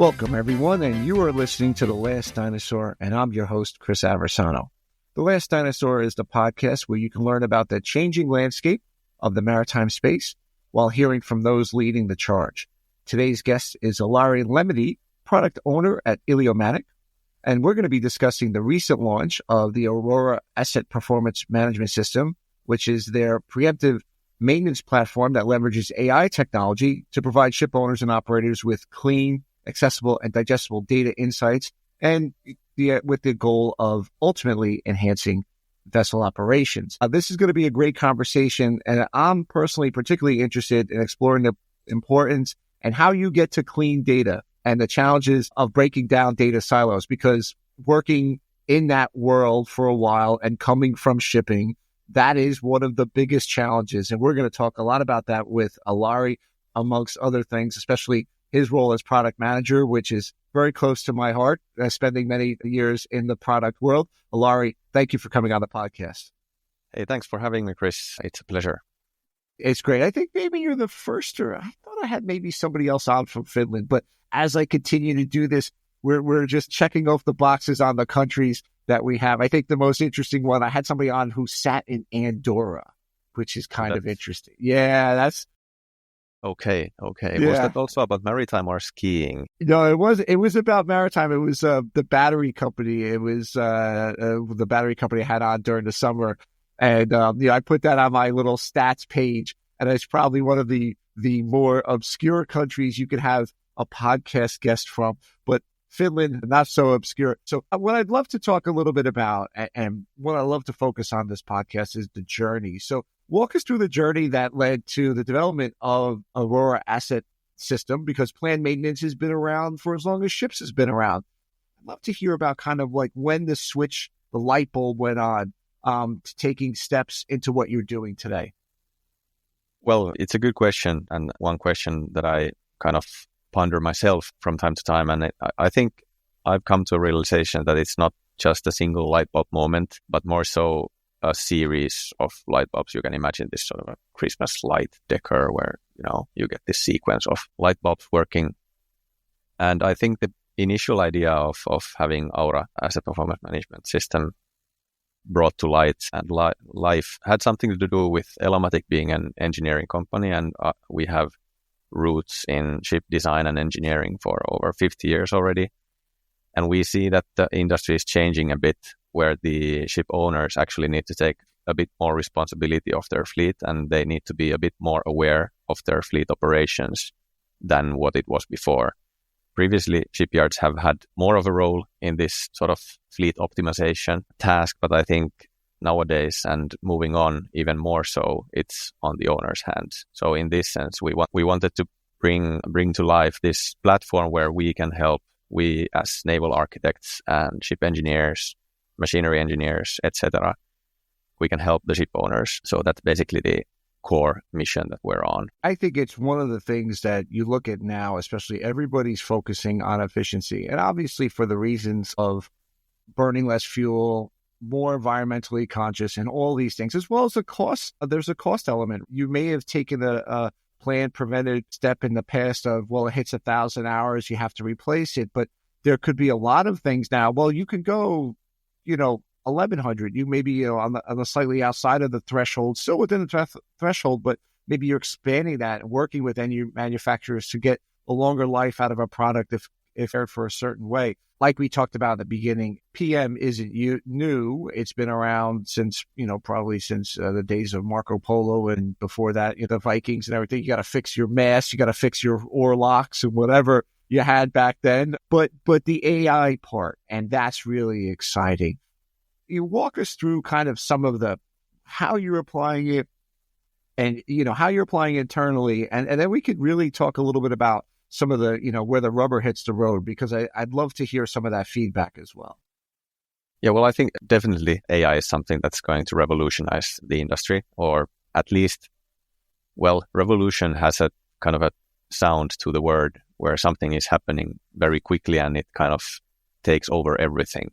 Welcome, everyone, and you are listening to The Last Dinosaur, and I'm your host, Chris Aversano. The Last Dinosaur is the podcast where you can learn about the changing landscape of the maritime space while hearing from those leading the charge. Today's guest is Ilari Lemmetty, product owner at Elomatic, and we're going to be discussing the recent launch of the Aurora Asset Performance Management System, which is their preemptive maintenance platform that leverages AI technology to provide ship owners and operators with clean, accessible, and digestible data insights, and with the goal of ultimately enhancing vessel operations. This is going to be a great conversation, and I'm personally particularly interested in exploring the importance and how you get to clean data and the challenges of breaking down data silos, because working in that world for a while and coming from shipping, that is one of the biggest challenges. And we're going to talk a lot about that with Ilari, amongst other things, especially his role as product manager, which is very close to my heart, spending many years in the product world. Ilari, thank you for coming on the podcast. Hey, thanks for having me, Chris. It's a pleasure. It's great. I think maybe you're the first, or I thought I had maybe somebody else on from Finland. But as I continue to do this, we're just checking off the boxes on the countries that we have. I think the most interesting one, I had somebody on who sat in Andorra, which is kind of interesting. Yeah, that's... Okay. Yeah. Was that also about maritime or skiing? No, it was about maritime. It was the battery company. It was the battery company I had on during the summer. And I put that on my little stats page. And it's probably one of the more obscure countries you could have a podcast guest from. But Finland, not so obscure. So what I'd love to talk a little bit about, and what I love to focus on this podcast, is the journey. So walk us through the journey that led to the development of Aurora Asset System, because planned maintenance has been around for as long as ships has been around. I'd love to hear about kind of like when the light bulb went on to taking steps into what you're doing today. Well, it's a good question, and one question that I kind of ponder myself from time to time. And I think I've come to a realization that it's not just a single light bulb moment, but more so a series of light bulbs. You can imagine this sort of a Christmas light decor where, you get this sequence of light bulbs working. And I think the initial idea of having Aura as a performance management system brought to light and life had something to do with Elomatic being an engineering company. And we have roots in ship design and engineering for over 50 years already. And we see that the industry is changing a bit, where the ship owners actually need to take a bit more responsibility of their fleet, and they need to be a bit more aware of their fleet operations than what it was before. Previously, shipyards have had more of a role in this sort of fleet optimization task, but I think nowadays, and moving on even more so, it's on the owner's hands. So in this sense, we wanted to bring to life this platform where we can help, we as naval architects and ship engineers, machinery engineers, etc., we can help the ship owners. So that's basically the core mission that we're on. I think it's one of the things that you look at now, especially everybody's focusing on efficiency. And obviously for the reasons of burning less fuel, more environmentally conscious, and all these things, as well as the cost. There's a cost element. You may have taken a planned prevented step in the past of, well, it hits 1,000 hours, you have to replace it. But there could be a lot of things now. Well, you can go, 1,100. You may be on the slightly outside of the threshold, still within the threshold, but maybe you're expanding that and working with any manufacturers to get a longer life out of a product if aired for a certain way. Like we talked about at the beginning, PM isn't new. It's been around since, probably since the days of Marco Polo, and before that, the Vikings and everything. You got to fix your mast, you got to fix your oar locks and whatever you had back then. But the AI part, and that's really exciting. You walk us through kind of some of how you're applying it, and, how you're applying it internally. And then we could really talk a little bit about some of the, where the rubber hits the road, because I'd love to hear some of that feedback as well. Yeah, well, I think definitely AI is something that's going to revolutionize the industry, or at least, revolution has a kind of a sound to the word where something is happening very quickly and it kind of takes over everything.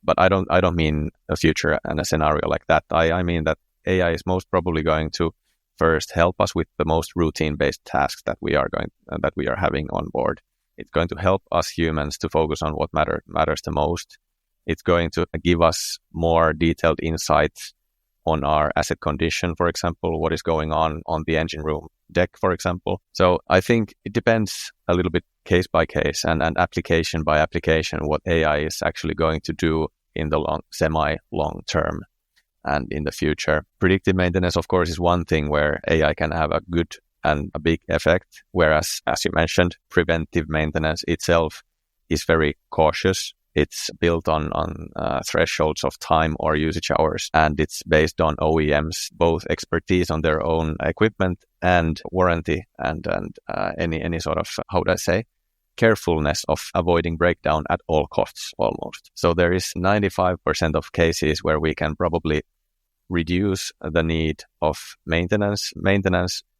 But I don't mean a future and a scenario like that. I mean that AI is most probably going to first help us with the most routine-based tasks that we are having on board. It's going to help us humans to focus on what matters the most. It's going to give us more detailed insights on our asset condition, for example, what is going on the engine room deck, for example. So I think it depends a little bit case by case and application by application what AI is actually going to do in the semi-long term and in the future. Predictive maintenance, of course, is one thing where AI can have a good and a big effect, whereas, as you mentioned, preventive maintenance itself is very cautious. It's built on thresholds of time or usage hours, and it's based on OEMs, both expertise on their own equipment and warranty and any sort of, how would I say, carefulness of avoiding breakdown at all costs almost. So there is 95% of cases where we can probably reduce the need of maintenance,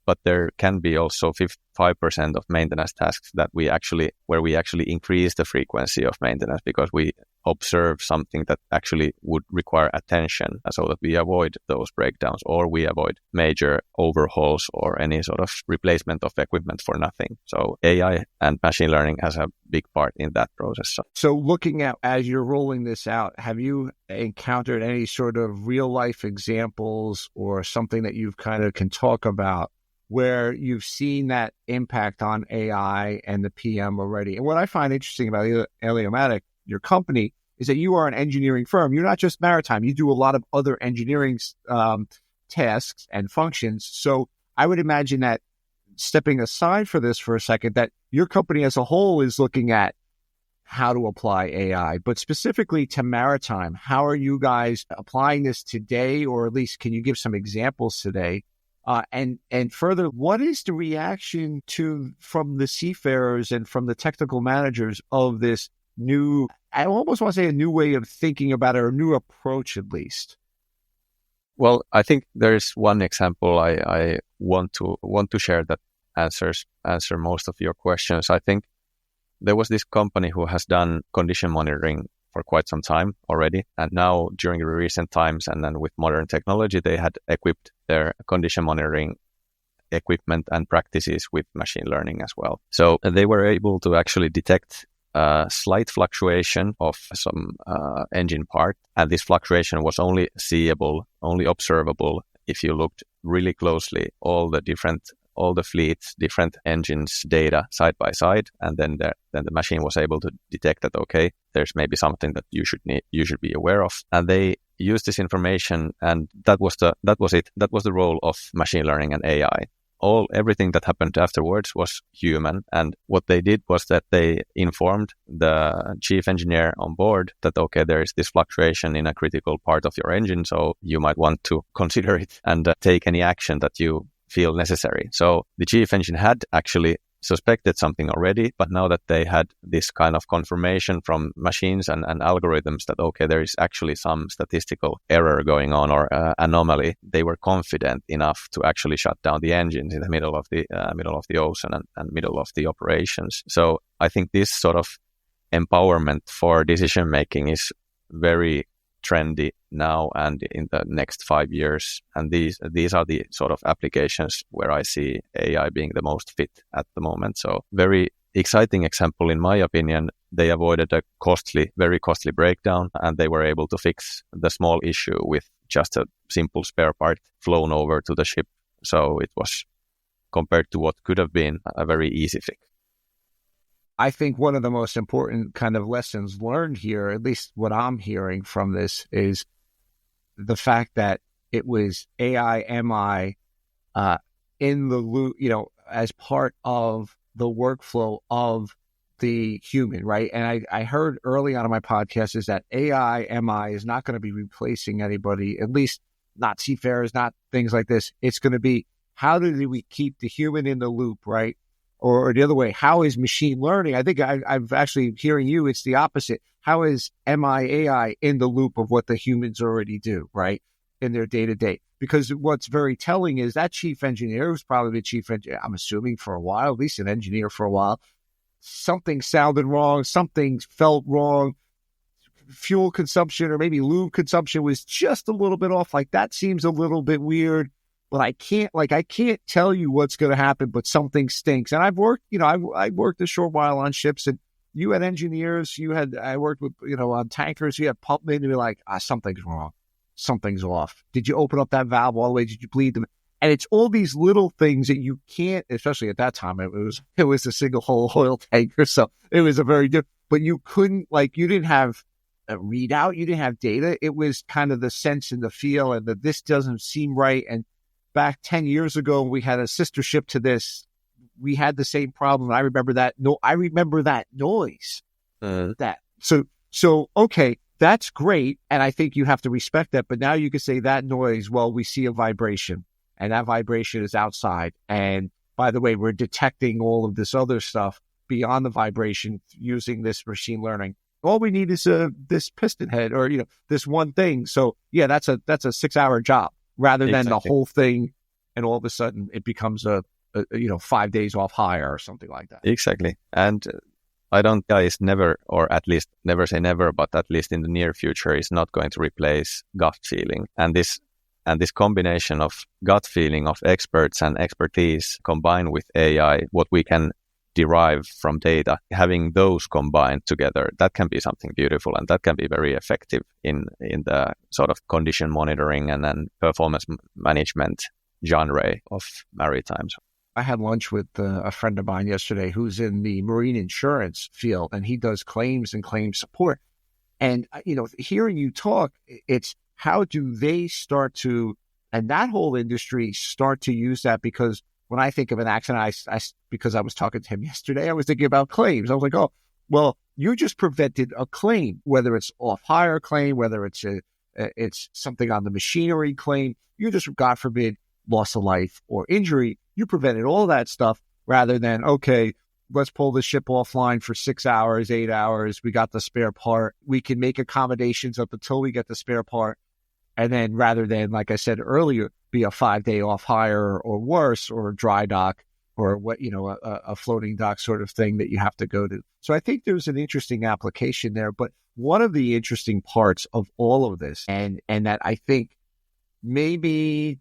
but there can be also 5% of maintenance tasks where we actually increase the frequency of maintenance because we observe something that actually would require attention so that we avoid those breakdowns or we avoid major overhauls or any sort of replacement of equipment for nothing. So AI and machine learning has a big part in that process. So looking at, as you're rolling this out, have you encountered any sort of real life examples or something that you've kind of can talk about where you've seen that impact on AI and the PM already? And what I find interesting about Elomatic, your company, is that you are an engineering firm. You're not just maritime. You do a lot of other engineering tasks and functions. So I would imagine that, stepping aside for this for a second, that your company as a whole is looking at how to apply AI, but specifically to maritime. How are you guys applying this today, or at least can you give some examples today? And further, what is the reaction from the seafarers and from the technical managers of this new, I almost want to say a new way of thinking about it, or a new approach at least? Well, I think there is one example I want to share that answer most of your questions. I think there was this company who has done condition monitoring for quite some time already. And now during the recent times and then with modern technology, they had equipped their condition monitoring equipment and practices with machine learning as well. So they were able to actually detect a slight fluctuation of some engine part. And this fluctuation was only seeable, only observable if you looked really closely, all the fleets, different engines data side by side, and then the machine was able to detect that, okay, there's maybe something that you should be aware of. And they used this information, and that was it. That was the role of machine learning and AI. Everything that happened afterwards was human, and what they did was that they informed the chief engineer on board that, okay, there is this fluctuation in a critical part of your engine, so you might want to consider it and take any action that you feel necessary. So the chief engineer had actually suspected something already, but now that they had this kind of confirmation from machines and algorithms that, okay, there is actually some statistical error going on or anomaly, they were confident enough to actually shut down the engines in the middle of the ocean and middle of the operations. So I think this sort of empowerment for decision making is very trendy now and in the next 5 years. And these are the sort of applications where I see AI being the most fit at the moment. So very exciting example, in my opinion. They avoided a very costly breakdown, and they were able to fix the small issue with just a simple spare part flown over to the ship. So it was, compared to what could have been, a very easy fix. I think one of the most important kind of lessons learned here, at least what I'm hearing from this, is the fact that it was AI, MI in the loop, as part of the workflow of the human, right? And I heard early on in my podcast is that AI, MI is not going to be replacing anybody, at least not seafarers, not things like this. It's going to be, how do we keep the human in the loop, right? Or the other way, how is machine learning? I think I've actually hearing you, it's the opposite. How is MI/AI in the loop of what the humans already do, right, in their day-to-day? Because what's very telling is that chief engineer, who's probably the chief engineer, I'm assuming for a while, at least an engineer for a while, something sounded wrong, something felt wrong. Fuel consumption or maybe lube consumption was just a little bit off. Like, that seems a little bit weird. but I can't tell you what's going to happen, but something stinks. And I've worked, I worked a short while on ships, and you had engineers, I worked with, on tankers, you had pumpmen, and you're like, something's wrong. Something's off. Did you open up that valve all the way? Did you bleed them? And it's all these little things that you can't, especially at that time, it was a single hull oil tanker. So it was a very different, but you couldn't, you didn't have a readout. You didn't have data. It was kind of the sense and the feel and that this doesn't seem right. And back 10 years ago, we had a sister ship to this. We had the same problem. I remember that. No, I remember that noise. So, okay, that's great. And I think you have to respect that. But now you could say that noise, well, we see a vibration. And that vibration is outside. And by the way, we're detecting all of this other stuff beyond the vibration using this machine learning. All we need is this piston head or, this one thing. So yeah, that's a 6-hour job rather than the whole thing. And all of a sudden it becomes a 5 days off hire or something like that. Exactly. And I don't guys never, or at least never say never, but at least in the near future is not going to replace gut feeling. And this combination of gut feeling of experts and expertise combined with AI, what we can derive from data, having those combined together, that can be something beautiful and that can be very effective in the sort of condition monitoring and then performance management genre of maritime. I had lunch with a friend of mine yesterday who's in the marine insurance field, and he does claims and claim support. And, hearing you talk, it's how do they start to, and that whole industry start to use that? Because when I think of an accident, because I was talking to him yesterday, I was thinking about claims. I was like, oh, well, you just prevented a claim, whether it's off-hire claim, whether it's something on the machinery claim. You just, God forbid, loss of life or injury. You prevented all that stuff rather than, okay, let's pull the ship offline for 6 hours, 8 hours. We got the spare part. We can make accommodations up until we get the spare part. And then rather than, like I said earlier, be a 5-day off hire or worse, or a dry dock or a floating dock sort of thing that you have to go to. So I think there's an interesting application there. But one of the interesting parts of all of this, and that I think maybe,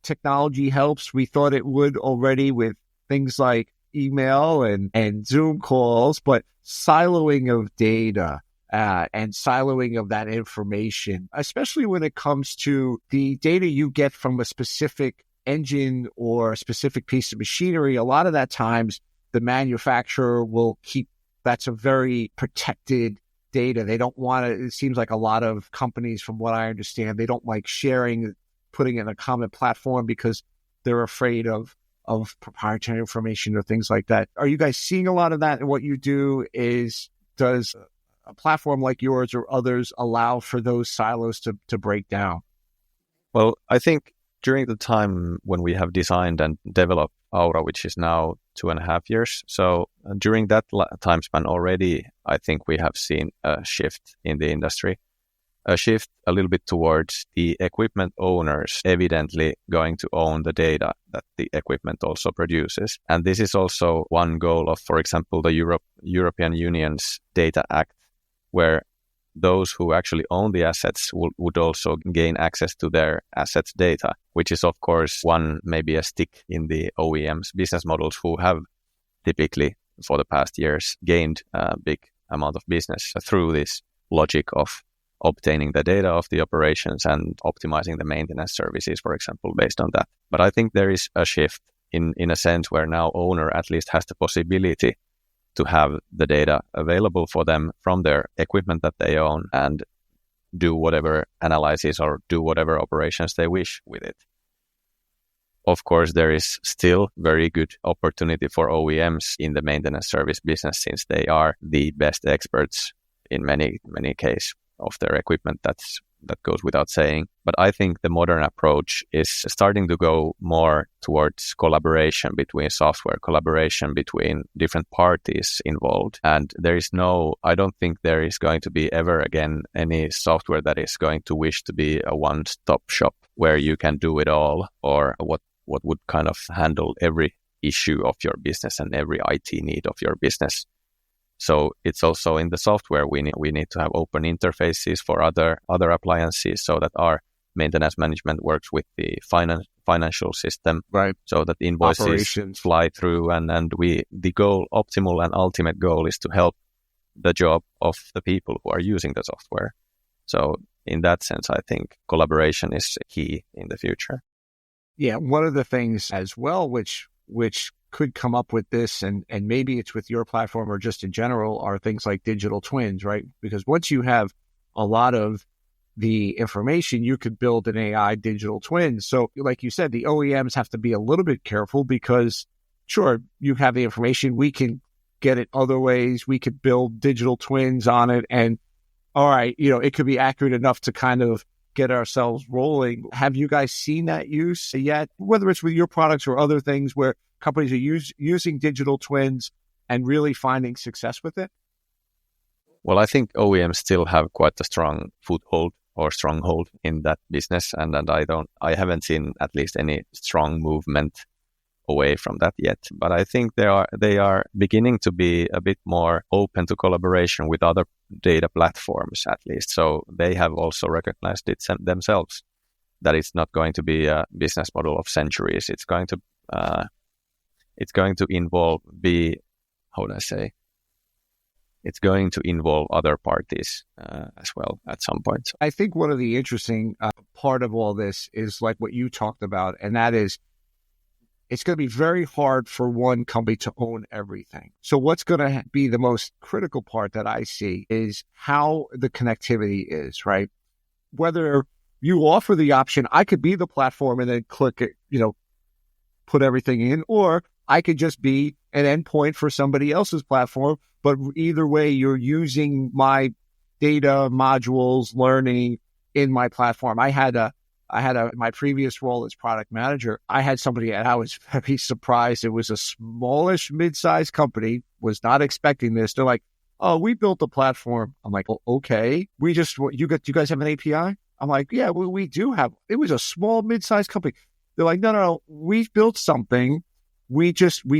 technology helps. We thought it would already with things like email and Zoom calls, but siloing of data and siloing of that information, especially when it comes to the data you get from a specific engine or a specific piece of machinery. A lot of that times the manufacturer will keep, that's a very protected data. They don't want to, it seems like a lot of companies, from what I understand, they don't like sharing, putting it in a common platform because they're afraid of proprietary information or things like that. Are you guys seeing a lot of that? And what you do is, does a platform like yours or others allow for those silos to break down? Well, I think during the time when we have designed and developed Aura, which is now 2.5 years, so during that time span already, I think we have seen a shift in the industry. A shift a little bit towards the equipment owners evidently going to own the data that the equipment also produces. And this is also one goal of, for example, the European Union's Data Act, where those who actually own the assets would also gain access to their assets data, which is, of course, maybe a stick in the OEM's business models, who have typically for the past years gained a big amount of business through this logic of obtaining the data of the operations and optimizing the maintenance services, for example, based on that. But I think there is a shift in a sense where now owner at least has the possibility to have the data available for them from their equipment that they own and do whatever analysis or do whatever operations they wish with it. Of course, there is still very good opportunity for OEMs in the maintenance service business, since they are the best experts in many cases of their equipment. That goes without saying. But I think the modern approach is starting to go more towards collaboration between software, collaboration between different parties involved. And I don't think there is going to be ever again any software that is going to wish to be a one-stop shop where you can do it all, or what would kind of handle every issue of your business and every IT need of your business. So it's also in the software we need to have open interfaces for other appliances, so that our maintenance management works with the financial system, right? So that invoices Operations fly through, and the goal, optimal and ultimate goal, is to help the job of the people who are using the software. So in that sense, I think collaboration is key in the future. Yeah, one of the things as well, which could come up with this, and maybe it's with your platform or just in general, are things like digital twins, right? Because once you have a lot of the information, you could build an AI digital twin. So like you said, the OEMs have to be a little bit careful because, sure, you have the information, we can get it other ways, we could build digital twins on it, and all right, it could be accurate enough to kind of get ourselves rolling. Have you guys seen that use yet? Whether it's with your products or other things where companies are using digital twins and really finding success with it? Well, I think OEMs still have quite a strong foothold or stronghold in that business, and I haven't seen at least any strong movement away from that yet. But I think they are beginning to be a bit more open to collaboration with other data platforms, at least. So they have also recognized it themselves that it's not going to be a business model of centuries. It's going to involve it's going to involve other parties as well at some point. I think one of the interesting part of all this is like what you talked about, and that is it's going to be very hard for one company to own everything. So what's going to be the most critical part that I see is how the connectivity is, right? Whether you offer the option, I could be the platform and then click it, put everything in, or I could just be an endpoint for somebody else's platform. But either way, you're using my data, modules, learning in my platform. I had my previous role as product manager, I had somebody, and I was very surprised. It was a smallish, mid-sized company, was not expecting this. They're like, oh, we built a platform. I'm like, well, okay. You guys have an API? I'm like, yeah, we do have. It was a small, mid-sized company. They're like, no, we've built something. We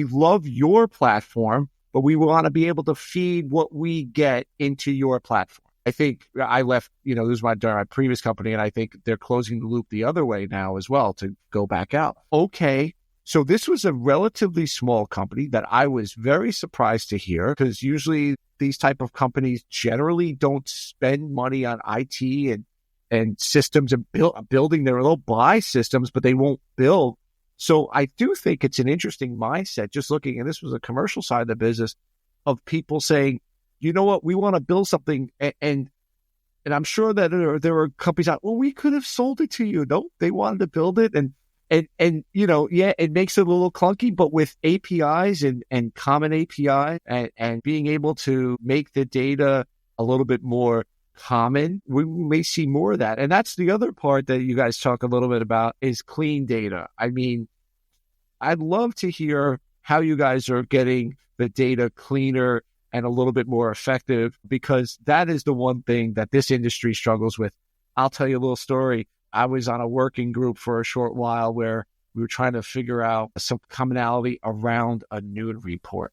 love your platform, but we want to be able to feed what we get into your platform. I think I left, this was my previous company, and I think they're closing the loop the other way now as well to go back out. Okay. So this was a relatively small company that I was very surprised to hear, because usually these type of companies generally don't spend money on IT and systems and building. They'll buy systems, but they won't build. So I do think it's an interesting mindset, just looking, and this was a commercial side of the business, of people saying, you know what, we want to build something. And I'm sure that there were companies out, well, we could have sold it to you. No, they wanted to build it. And it makes it a little clunky, but with APIs and common API and being able to make the data a little bit more common, we may see more of that. And that's the other part that you guys talk a little bit about, is clean data. I mean, I'd love to hear how you guys are getting the data cleaner and a little bit more effective, because that is the one thing that this industry struggles with. I'll tell you a little story. I was on a working group for a short while where we were trying to figure out some commonality around a noon report.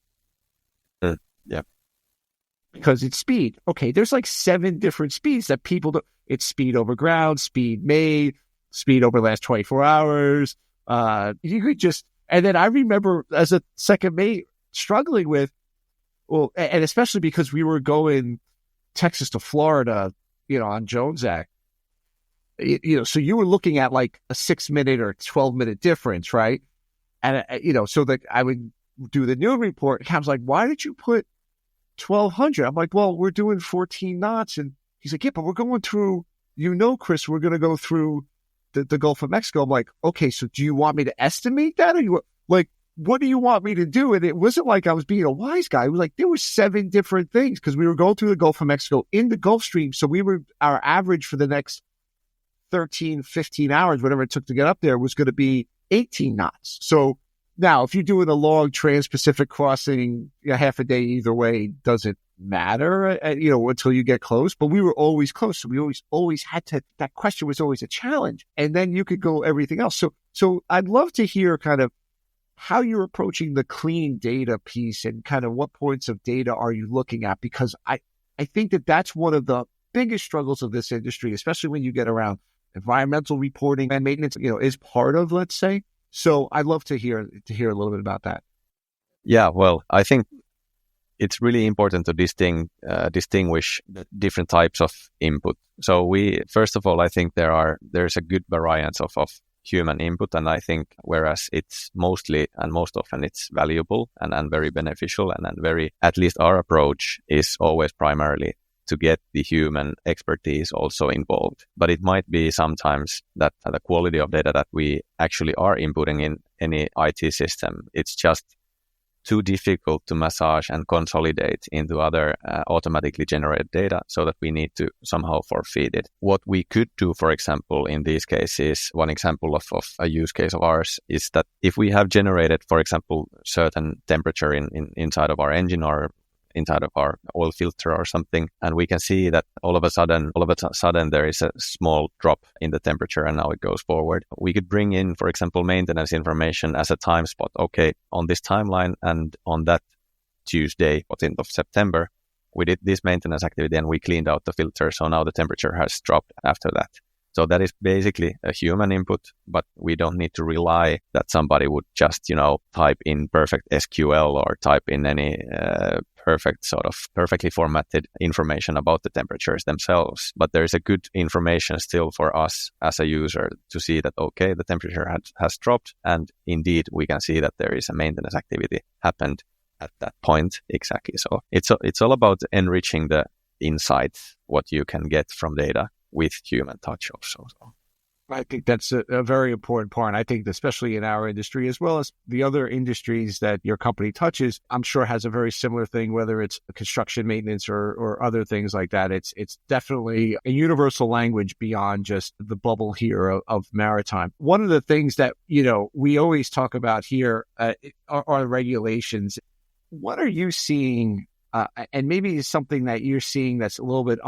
Yeah. Because it's speed. Okay, there's like 7 different speeds that people do. It's speed over ground, speed made, speed over the last 24 hours. You could just, and then I remember as a second mate struggling with, well, and especially because we were going Texas to Florida, on Jones Act, so you were looking at like a 6-minute or 12-minute difference, right? And, so that I would do the noon report. And I was like, why did you put 1,200? I'm like, well, we're doing 14 knots. And he's like, yeah, but we're going through, Chris, we're going to go through the Gulf of Mexico. I'm like, okay, so do you want me to estimate that? Or what do you want me to do? And it wasn't like I was being a wise guy. It was like there were 7 different things, because we were going through the Gulf of Mexico in the Gulf Stream. So our average for the next 13, 15 hours, whatever it took to get up there, was going to be 18 knots. So now if you're doing a long trans-Pacific crossing, half a day either way, doesn't matter, until you get close. But we were always close. So we always had to, that question was always a challenge. And then you could go everything else. So I'd love to hear kind of how you're approaching the clean data piece, and kind of what points of data are you looking at? Because I think that that's one of the biggest struggles of this industry, especially when you get around environmental reporting and maintenance, is part of, let's say. So I'd love to hear a little bit about that. Yeah, well, I think it's really important to distinguish the different types of input. So first of all, I think there's a good variance of human input, and I think whereas it's mostly and most often it's valuable and very beneficial and very, at least our approach is always primarily to get the human expertise also involved. But it might be sometimes that the quality of data that we actually are inputting in any IT system, it's just too difficult to massage and consolidate into other automatically generated data, so that we need to somehow forfeit it. What we could do, for example, in these cases, one example of a use case of ours is that if we have generated, for example, certain temperature inside of our engine or inside of our oil filter or something, and we can see that all of a sudden there is a small drop in the temperature and now it goes forward. We could bring in, for example, maintenance information as a time spot. Okay, on this timeline and on that Tuesday, 14th of September, we did this maintenance activity and we cleaned out the filter, so now the temperature has dropped after that. So that is basically a human input, but we don't need to rely that somebody would just, type in perfect SQL or type in any perfectly formatted information about the temperatures themselves. But there is a good information still for us as a user to see that, okay, the temperature has dropped, and indeed we can see that there is a maintenance activity happened at that point. Exactly. So it's all about enriching the insights, what you can get from data with human touch also. I think that's a very important part. I think especially in our industry, as well as the other industries that your company touches, I'm sure has a very similar thing, whether it's construction maintenance or other things like that. It's definitely a universal language beyond just the bubble here of maritime. One of the things that, we always talk about here are regulations. What are you seeing? And maybe it's something that you're seeing that's a little bit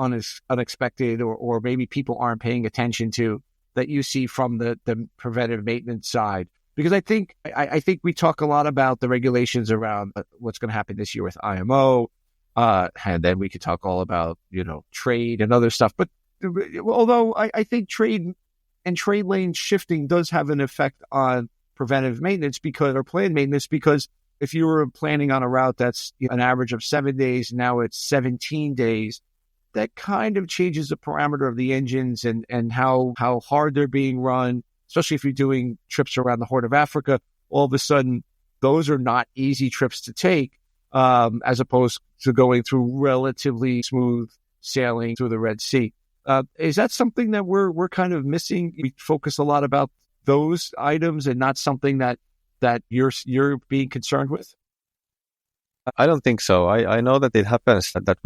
unexpected or maybe people aren't paying attention to, that you see from the preventive maintenance side. Because I think we talk a lot about the regulations around what's going to happen this year with IMO, and then we could talk all about, trade and other stuff. But although I think trade and trade lane shifting does have an effect on preventive maintenance or planned maintenance, because if you were planning on a route that's an average of 7 days, now it's 17 days, that kind of changes the parameter of the engines and how hard they're being run, especially if you're doing trips around the Horn of Africa. All of a sudden, those are not easy trips to take, as opposed to going through relatively smooth sailing through the Red Sea. Is that something that we're kind of missing? We focus a lot about those items and not something that you're being concerned with? I don't think so. I know that it happens that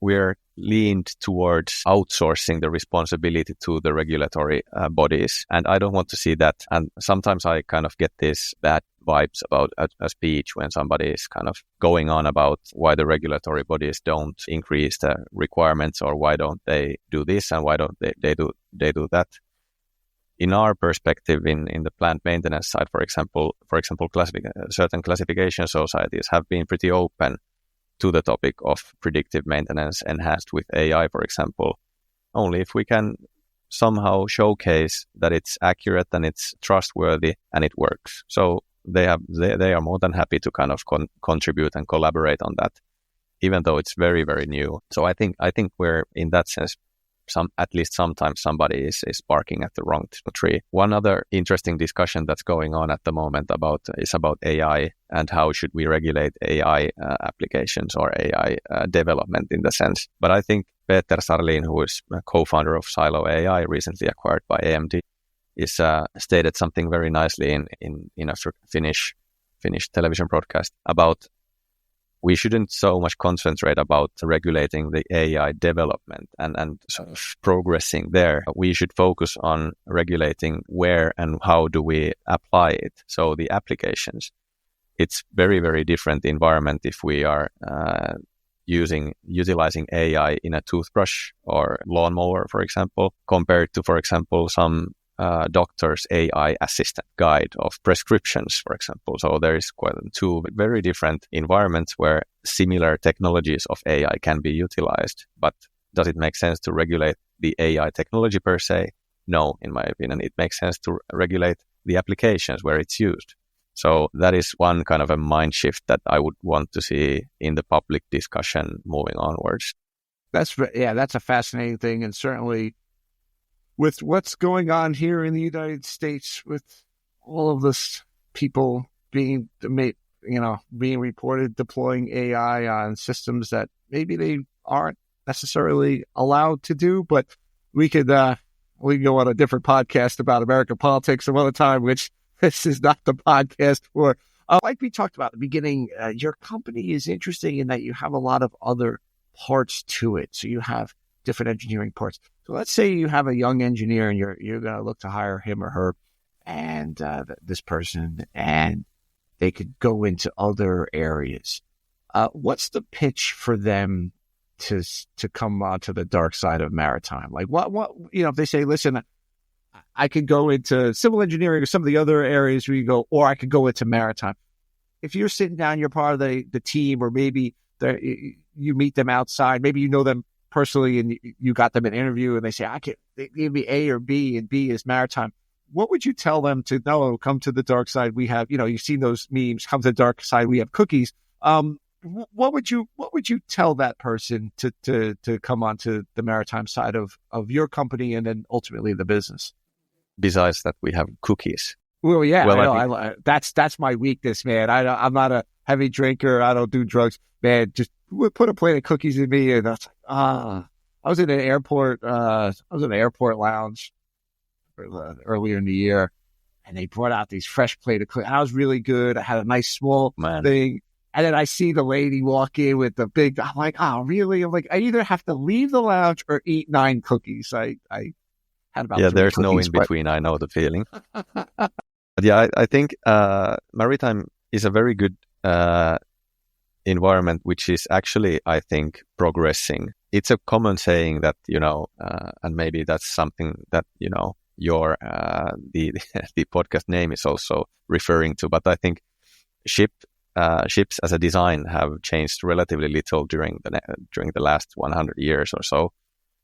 we're leaned towards outsourcing the responsibility to the regulatory bodies. And I don't want to see that. And sometimes I kind of get these bad vibes about a speech when somebody is kind of going on about why the regulatory bodies don't increase the requirements, or why don't they do this and why don't they do that. In our perspective, in the plant maintenance side, for example, certain classification societies have been pretty open to the topic of predictive maintenance enhanced with AI, for example, only if we can somehow showcase that it's accurate and it's trustworthy and it works. So they are more than happy to kind of contribute and collaborate on that, even though it's very, very new. So I think we're, in that sense, at least sometimes somebody is barking at the wrong tree. One other interesting discussion that's going on at the moment is about AI and how should we regulate AI applications or AI development in the sense. But I think Peter Sarlin, who is a co-founder of Silo AI, recently acquired by AMD, is stated something very nicely in a Finnish television broadcast about we shouldn't so much concentrate about regulating the AI development and sort of progressing there. We should focus on regulating where and how do we apply it. So the applications, it's very, very different environment if we are utilizing AI in a toothbrush or lawnmower, for example, compared to, for example, some doctor's AI assistant guide of prescriptions, for example. So there is quite two very different environments where similar technologies of AI can be utilized. But does it make sense to regulate the AI technology per se. No, in my opinion, it makes sense to regulate the applications where it's used. So that is one kind of a mind shift that I would want to see in the public discussion moving onwards. That's a fascinating thing. And certainly with what's going on here in the United States, with all of this people being reported deploying AI on systems that maybe they aren't necessarily allowed to do, but we could go on a different podcast about American politics some other time, which this is not the podcast for. Like we talked about at the beginning, your company is interesting in that you have a lot of other parts to it. So you have different engineering parts. So let's say you have a young engineer and you're going to look to hire him or her and this person, and they could go into other areas. What's the pitch for them to come onto the dark side of maritime? Like what if they say, listen, I could go into civil engineering or some of the other areas where you go, or I could go into maritime. If you're sitting down, you're part of the team, or maybe you meet them outside, maybe you know them personally and you got them an interview and they say, they give me A or B and B is maritime. What would you tell them to know? Come to the dark side. We have, you've seen those memes, come to the dark side. We have cookies. What would you tell that person to come onto the maritime side of your company and then ultimately the business? Besides that, we have cookies. Well, yeah, well, that's my weakness, man. I'm not a heavy drinker. I don't do drugs, man. Just put a plate of cookies in me, and that's I was in an airport. I was in an airport lounge earlier in the year, and they brought out these fresh plate of cookies. I was really good. I had a nice small thing. And then I see the lady walk in with the big, I'm like, oh, really? I'm like, I either have to leave the lounge or eat 9 cookies. I had about 3 there's cookies, no in between. I know the feeling. But yeah, I think maritime is a very good environment, which is actually, I think, progressing. It's a common saying that, and maybe that's something that, your the podcast name is also referring to. But I think ships as a design have changed relatively little during the last 100 years or so,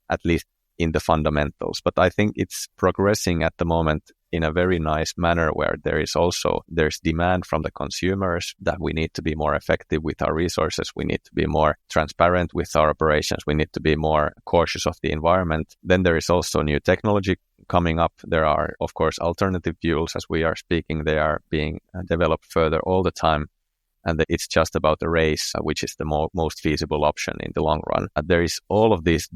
at least in the fundamentals. But I think it's progressing at the moment in a very nice manner where there's demand from the consumers that we need to be more effective with our resources. We need to be more transparent with our operations. We need to be more cautious of the environment. Then there is also new technology coming up. There are, of course, alternative fuels as we are speaking. They are being developed further all the time. And it's just about the race, which is the most feasible option in the long run. There is all of these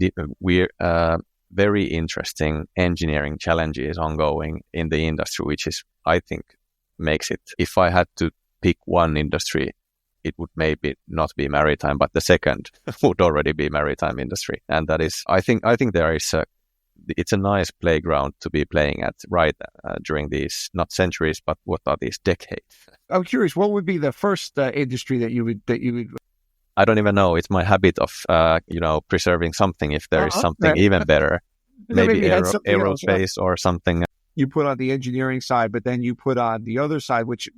very interesting engineering challenges ongoing in the industry, which is, I think, makes it. If I had to pick one industry, it would maybe not be maritime, but the second would already be maritime industry. And that is, I think there is it's a nice playground to be playing at during these, not centuries, but what are these decades? I'm curious, what would be the first industry that you would? I don't even know. It's my habit of, preserving something if there is something even better. Maybe aerospace or something. You put on the engineering side, but then you put on the other side, which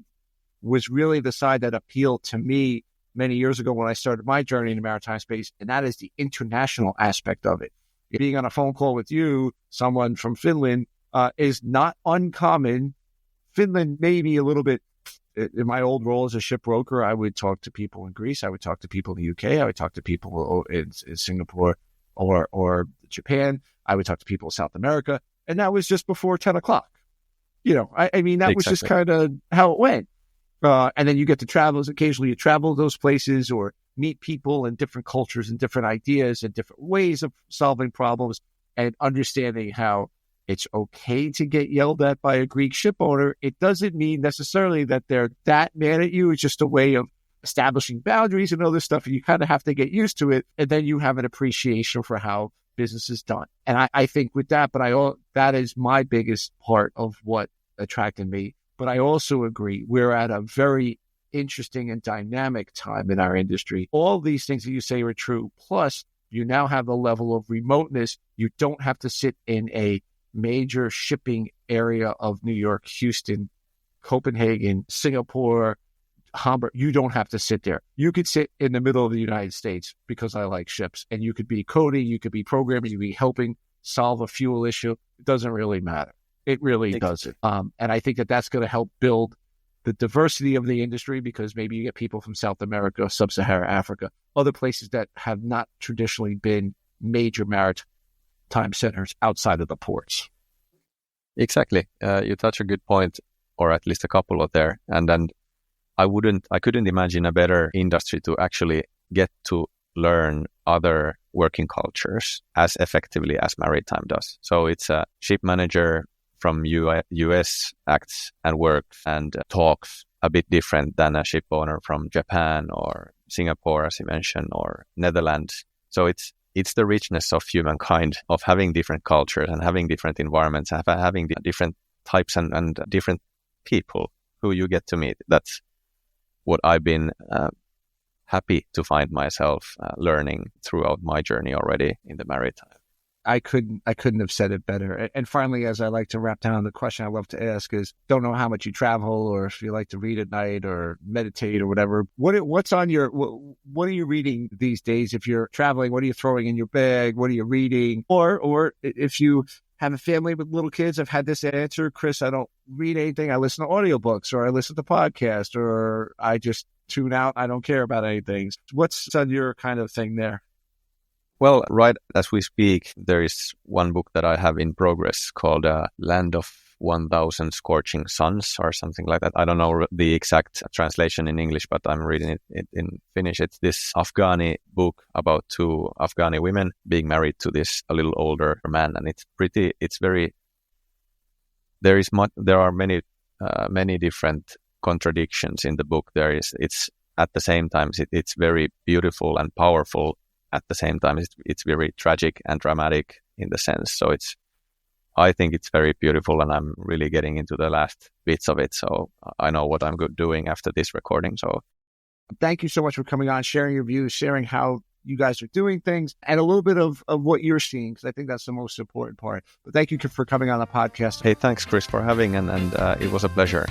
was really the side that appealed to me many years ago when I started my journey in the maritime space, and that is the international aspect of it. Being on a phone call with you, someone from Finland, is not uncommon. Finland maybe a little bit. In my old role as a shipbroker, I would talk to people in Greece. I would talk to people in the UK. I would talk to people in Singapore or Japan. I would talk to people in South America. And that was just before 10 o'clock. I mean, that was just kind of how it went. And then you get to travel. Occasionally you travel those places or meet people in different cultures and different ideas and different ways of solving problems and understanding how it's okay to get yelled at by a Greek ship owner. It doesn't mean necessarily that they're that mad at you. It's just a way of establishing boundaries and other stuff. And you kind of have to get used to it. And then you have an appreciation for how business is done. And I think with that, that is my biggest part of what attracted me. But I also agree, we're at a very interesting and dynamic time in our industry. All these things that you say are true. Plus, you now have a level of remoteness. You don't have to sit in a major shipping area of New York, Houston, Copenhagen, Singapore, Hamburg. You don't have to sit there. You could sit in the middle of the United States because I like ships, and you could be coding, you could be programming, you could be helping solve a fuel issue, it doesn't really matter. It really doesn't. And I think that that's going to help build the diversity of the industry, because maybe you get people from South America, Sub-Saharan Africa, other places that have not traditionally been major maritime centers outside of the ports. Exactly. You touch a good point, or at least a couple of there. And then I couldn't imagine a better industry to actually get to learn other working cultures as effectively as maritime does. So it's a ship manager from US acts and works and talks a bit different than a ship owner from Japan or Singapore, as you mentioned, or Netherlands. So it's the richness of humankind, of having different cultures and having different environments, having different types and different people who you get to meet. That's what I've been happy to find myself learning throughout my journey already in the maritime. I couldn't have said it better. And finally, as I like to wrap down, the question I love to ask is, don't know how much you travel or if you like to read at night or meditate or whatever. What's on your, what are you reading these days? If you're traveling, what are you throwing in your bag? What are you reading? Or if you have a family with little kids, I've had this answer, Chris, I don't read anything. I listen to audiobooks or I listen to podcasts or I just tune out. I don't care about anything. What's on your kind of thing there? Well, right as we speak, there is one book that I have in progress called Land of 1,000 Scorching Suns or something like that. I don't know the exact translation in English, but I'm reading it in Finnish. It's this Afghani book about two Afghani women being married to this a little older man. And there are many different contradictions in the book. It's at the same time, it's very beautiful and powerful. At the same time, it's very tragic and dramatic in the sense. So I think it's very beautiful, and I'm really getting into the last bits of it. So I know what I'm doing after this recording. So thank you so much for coming on, sharing your views, sharing how you guys are doing things, and a little bit of what you're seeing, because I think that's the most important part. But thank you for coming on the podcast. Hey, thanks, Chris, for having, and it was a pleasure.